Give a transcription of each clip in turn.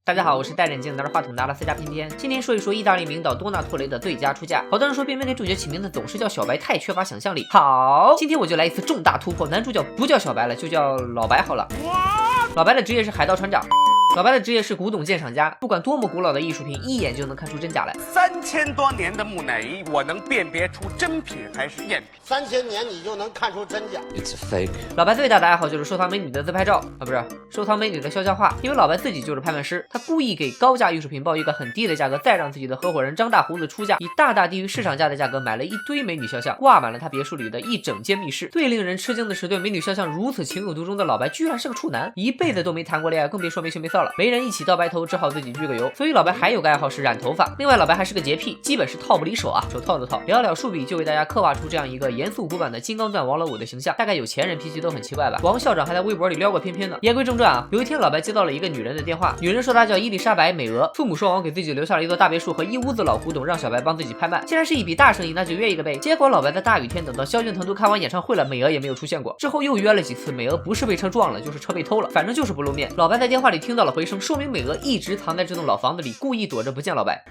大家好，我是戴着眼镜拿着话筒拿了4家偏偏。今天说一说意大利名导多纳托雷的最佳出价。好多人说偏偏给主角起名字总是叫小白，太缺乏想象力。好，今天我就来一次重大突破，男主角不叫小白了，就叫老白好了。老白的职业是海盗船长。老白的职业是古董鉴赏家，不管多么古老的艺术品，一眼就能看出真假来。3000多年的木乃伊，我能辨别出真品还是赝品。3000年你就能看出真假。It's a fake。老白最大的爱好就是收藏美女的自拍照啊，不是收藏美女的肖像画，因为老白自己就是拍卖师，他故意给高价艺术品报一个很低的价格，再让自己的合伙人张大胡子出价，以大大低于市场价的价格买了一堆美女肖像，挂满了他别墅里的一整间密室。最令人吃惊的是，对美女肖像如此情有独钟的老白，居然是个处男，一辈子都没谈过恋爱，更别说没羞没臊了。没人一起到白头，只好自己聚个油。所以老白还有个爱好是染头发，另外老白还是个洁癖，基本是套不离手啊，手套的套。寥寥数笔就为大家刻画出这样一个严肃古板的金刚钻王老五的形象，大概有钱人脾气都很奇怪吧。王校长还在微博里撩过偏偏呢。言归正传啊，有一天老白接到了一个女人的电话，女人说她叫伊丽莎白美俄，父母双亡，给自己留下了一座大别墅和一屋子老古董，让小白帮自己拍卖。既然是一笔大生意，那就约一个呗。结果老白在大雨天等到萧敬腾都开完演唱会了，美俄也没有出现过。之后又约了几次，美俄不是被车撞了，就是车被偷了，反正就是不露面。老白在电话里听到了回声，说明美俄一直藏在这栋老房子里，故意躲着不见老白。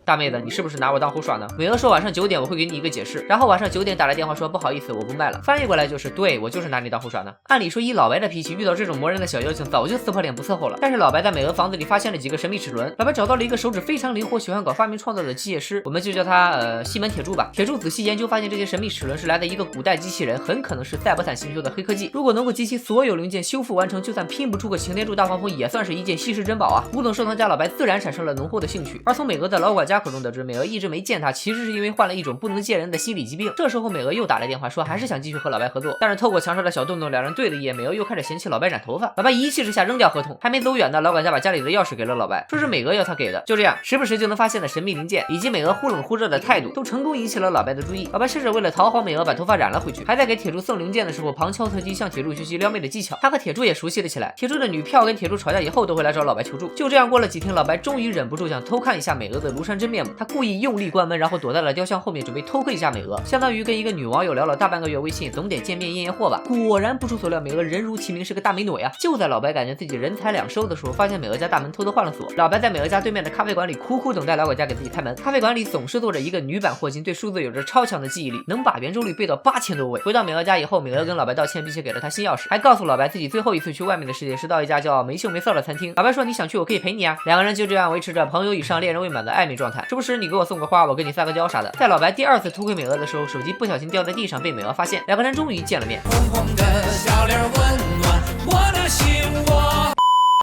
大妹子，你是不是拿我当猴耍呢？美俄说晚上9点我会给你一个解释，然后晚上9点打来电话说不好意思，我不卖了。翻译过来就是对我就是拿你当猴耍呢。按理说以老白的脾气，遇到这种磨人的小妖精早就撕破脸不伺候了。但是老白在美俄房子里发现了几个神秘齿轮，老白找到了一个手指非常灵活、喜欢搞发明创造的机械师，我们就叫他西门铁柱吧。铁柱仔细研究发现，这些神秘齿轮是来自一个古代机器人，很可能是塞伯坦星球的黑科技。如果能够集齐所有零件修复完成，就算拼不出个擎天柱大黄蜂，也算是一件稀世珍宝啊。古董收藏家老白自然产生了浓厚的兴趣。而从美俄的老管家口中得知，美俄一直没见他，其实是因为患了一种不能见人的心理疾病。这时候美俄又打来电话说还是想继续和老白合作，但是透过墙上的小洞洞，两人对了一眼，美俄又开始嫌弃老白染头发。老白一气之下扔掉合同，还没走远呢，老管家把家里的钥匙给了老白，说是美俄要他给的。就这样，时不时就能发现的神秘零件以及美俄忽冷忽热的态度，都成功引起了老白的注意。老白甚至为了讨好美俄，把头发染了回去，还在给铁柱送零件的时候旁敲侧击向铁柱学习撩妹的技巧。他和铁柱也熟悉了起来，铁柱的女票跟铁柱吵架以后都会来找老白求助。就这样过了几天，老白终于忍不住想偷看一下美俄的庐山真面目，他故意用力关门，然后躲在了雕像后面，准备偷窥一下美俄，相当于跟一个女网友聊了大半个月微信，总得见面验验货吧。果然不出所料，美俄人如其名，是个大美女呀。就在老白感觉自己人财两收的时候，发现美俄家大门偷偷换了锁。老白在美俄家对面的咖啡馆里苦苦等待老管家给自己开门。咖啡馆里总是坐着一个女版霍金，对数字有着超强的记忆力，能把圆周率背到8000多位。回到美俄家以后，美俄跟老白道歉，并且给了他新钥匙，还告诉老白自己最后一次去外面的世界是到一家叫没羞没臊的餐厅。老白说你想去我可以陪你啊。两个人就这样维持着朋友以上恋人未满的暧昧状态，时不时你给我送个花，我给你撒个娇啥的。在老白第2次偷窥美俄的时候，手机不小心掉在地上，被美俄发现，两个人终于见了面。红红的小脸温暖我的心窝。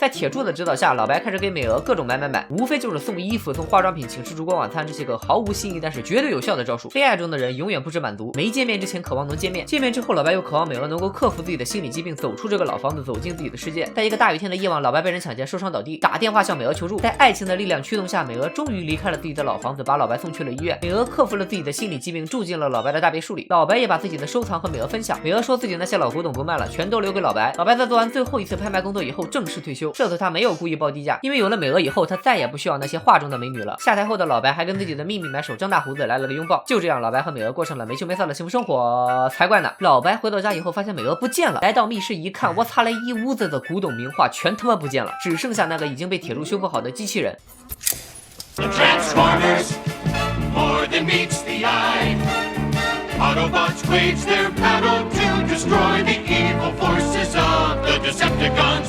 在铁柱的指导下，老白开始给美俄各种买，无非就是送衣服、送化妆品、请吃烛光晚餐这些个毫无新意但是绝对有效的招数。恋爱中的人永远不知满足，没见面之前渴望能见面，见面之后老白又渴望美俄能够克服自己的心理疾病，走出这个老房子，走进自己的世界。在一个大雨天的夜晚，老白被人抢劫受伤倒地，打电话向美俄求助。在爱情的力量驱动下，美俄终于离开了自己的老房子，把老白送去了医院。美俄克服了自己的心理疾病，住进了老白的大别墅里。老白也把自己的收藏和美俄分享。美俄说自己那些老古董不卖了，全都留给老白。老白在做完最后一次拍卖工作以后正式退休。这次他没有故意报低价，因为有了美俄以后，他再也不需要那些画中的美女了。下台后的老白还跟自己的秘密买手张大胡子来了个拥抱。就这样，老白和美俄过上了没羞没臊的幸福生活，才怪呢。老白回到家以后发现美俄不见了，来到密室一看，我擦嘞，一屋子的古董名画全他妈不见了，只剩下那个已经被铁柱修复好的机器人。The Transformers, more than meets the eye. Autobots wage their battle to destroy the evil forces of the Decepticons.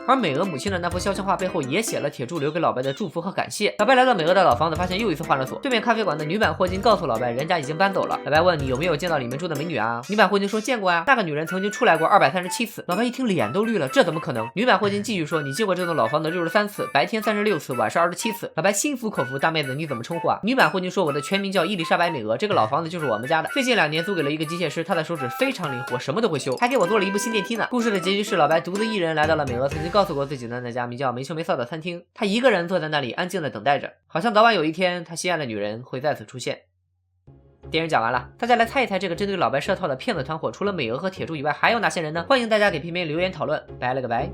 而美俄母亲的那幅肖像画背后也写了铁柱留给老白的祝福和感谢。老白来到美俄的老房子，发现又一次换了锁。对面咖啡馆的女版霍金告诉老白，人家已经搬走了。老白问你有没有见到里面住的美女啊？女版霍金说见过呀，那个女人曾经出来过237次。老白一听脸都绿了，这怎么可能？女版霍金继续说，你进过这栋老房子63次，白天36次，晚上27次。老白心服口服，大妹子你怎么称呼啊？女版霍金说，我的全名叫伊丽莎白美俄，这个老房子就是我们家的，最近2年租给了一个机械师，他的手指非常灵活，什么都会修，还给我做了一部新电梯呢。故事的结局是老白独自一人来到了美俄曾经告诉过自己的那家名叫没羞没臊的餐厅，他一个人坐在那里安静的等待着，好像早晚有一天他心爱的女人会再次出现。电影讲完了，大家来猜一猜这个针对老白设套的骗子团伙除了美俄和铁柱以外还有哪些人呢？欢迎大家给片片留言讨论，拜了个拜。